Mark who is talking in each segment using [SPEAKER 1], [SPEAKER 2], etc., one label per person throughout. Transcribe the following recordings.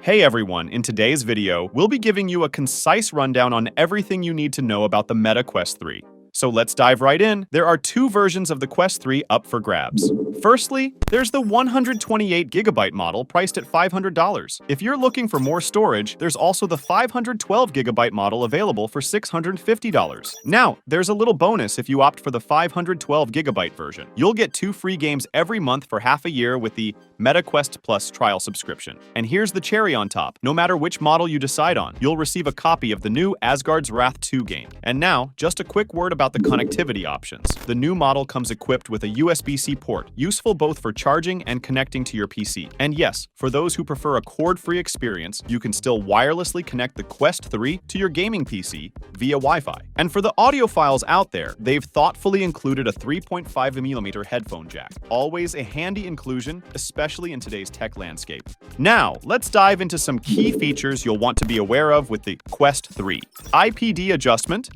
[SPEAKER 1] Hey everyone, in today's video, we'll be giving you a concise rundown on everything you need to know about the Meta Quest 3. So let's dive right in. There are two versions of the Quest 3 up for grabs. Firstly, there's the 128GB model priced at $500. If you're looking for more storage, there's also the 512GB model available for $650. Now, there's a little bonus if you opt for the 512GB version. You'll get 2 free games every month for half a year with the Meta Quest Plus trial subscription. And here's the cherry on top. No matter which model you decide on, you'll receive a copy of the new Asgard's Wrath 2 game. And now, just a quick word about the connectivity options. The new model comes equipped with a USB-C port, useful both for charging and connecting to your PC. And yes, for those who prefer a cord-free experience, you can still wirelessly connect the Quest 3 to your gaming PC via Wi-Fi. And for the audiophiles out there, they've thoughtfully included a 3.5mm headphone jack. Always a handy inclusion, especially in today's tech landscape. Now, let's dive into some key features you'll want to be aware of with the Quest 3. IPD adjustment.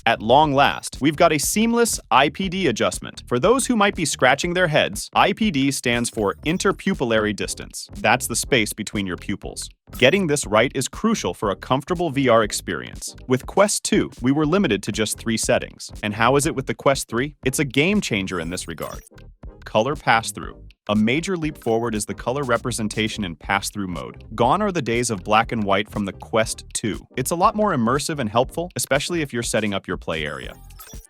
[SPEAKER 1] At long last, we've got a seamless IPD adjustment. For those who might be scratching their heads, IPD stands for interpupillary distance. That's the space between your pupils. Getting this right is crucial for a comfortable VR experience. With Quest 2, we were limited to just 3 settings. And how is it with the Quest 3? It's a game changer in this regard. Color pass-through. A major leap forward is the color representation in pass-through mode. Gone are the days of black and white from the Quest 2. It's a lot more immersive and helpful, especially if you're setting up your play area.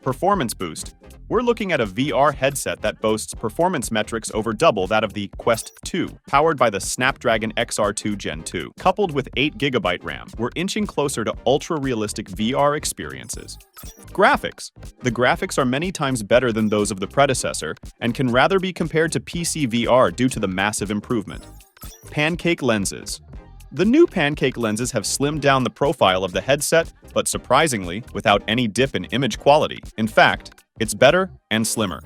[SPEAKER 1] Performance boost. We're looking at a VR headset that boasts performance metrics over double that of the Quest 2, powered by the Snapdragon XR2 Gen 2. Coupled with 8GB RAM, we're inching closer to ultra-realistic VR experiences. Graphics. The graphics are many times better than those of the predecessor and can rather be compared to PC VR due to the massive improvement. Pancake lenses. The new pancake lenses have slimmed down the profile of the headset, but surprisingly, without any dip in image quality. In fact, it's better and slimmer.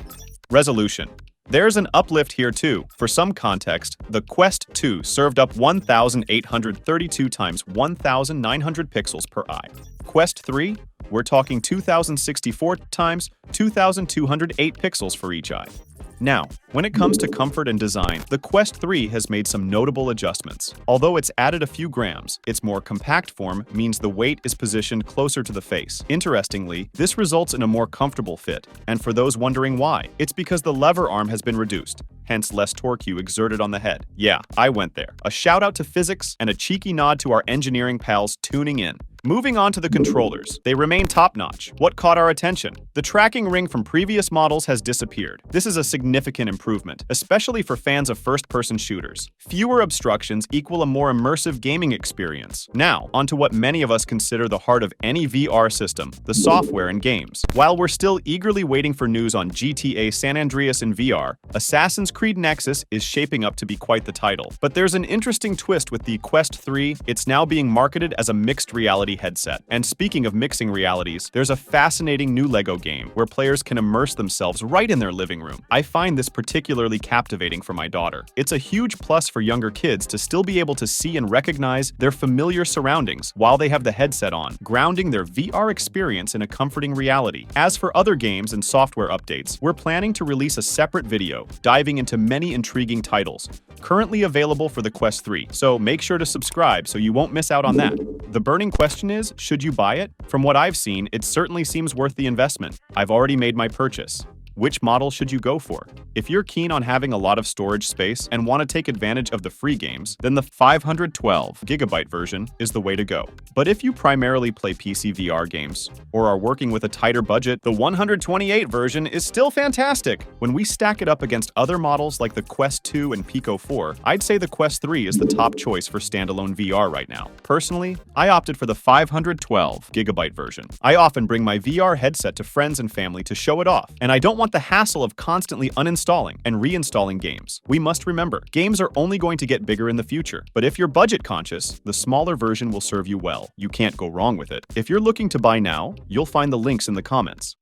[SPEAKER 1] Resolution. There's an uplift here too. For some context, the Quest 2 served up 1,832 × 1,900 pixels per eye. Quest 3, we're talking 2,064 × 2,208 pixels for each eye. Now, when it comes to comfort and design, the Quest 3 has made some notable adjustments. Although it's added a few grams, its more compact form means the weight is positioned closer to the face. Interestingly, this results in a more comfortable fit. And for those wondering why, it's because the lever arm has been reduced, hence less torque exerted on the head. Yeah, I went there. A shout out to physics and a cheeky nod to our engineering pals tuning in. Moving on to the controllers, they remain top-notch. What caught our attention? The tracking ring from previous models has disappeared. This is a significant improvement, especially for fans of first-person shooters. Fewer obstructions equal a more immersive gaming experience. Now, onto what many of us consider the heart of any VR system, the software and games. While we're still eagerly waiting for news on GTA San Andreas in VR, Assassin's Creed Nexus is shaping up to be quite the title. But there's an interesting twist with the Quest 3. It's now being marketed as a mixed reality headset. And speaking of mixing realities, there's a fascinating new LEGO game where players can immerse themselves right in their living room. I find this particularly captivating for my daughter. It's a huge plus for younger kids to still be able to see and recognize their familiar surroundings while they have the headset on, grounding their VR experience in a comforting reality. As for other games and software updates, we're planning to release a separate video diving into many intriguing titles, currently available for the Quest 3, so make sure to subscribe so you won't miss out on that. The burning question is, should you buy it? From what I've seen, it certainly seems worth the investment. I've already made my purchase. Which model should you go for? If you're keen on having a lot of storage space and want to take advantage of the free games, then the 512GB version is the way to go. But if you primarily play PC VR games or are working with a tighter budget, the 128 version is still fantastic. When we stack it up against other models like the Quest 2 and Pico 4, I'd say the Quest 3 is the top choice for standalone VR right now. Personally, I opted for the 512GB version. I often bring my VR headset to friends and family to show it off, and I don't want the hassle of constantly uninstalling and reinstalling games. We must remember, games are only going to get bigger in the future, but if you're budget conscious, the smaller version will serve you well. You can't go wrong with it. If you're looking to buy now, you'll find the links in the comments.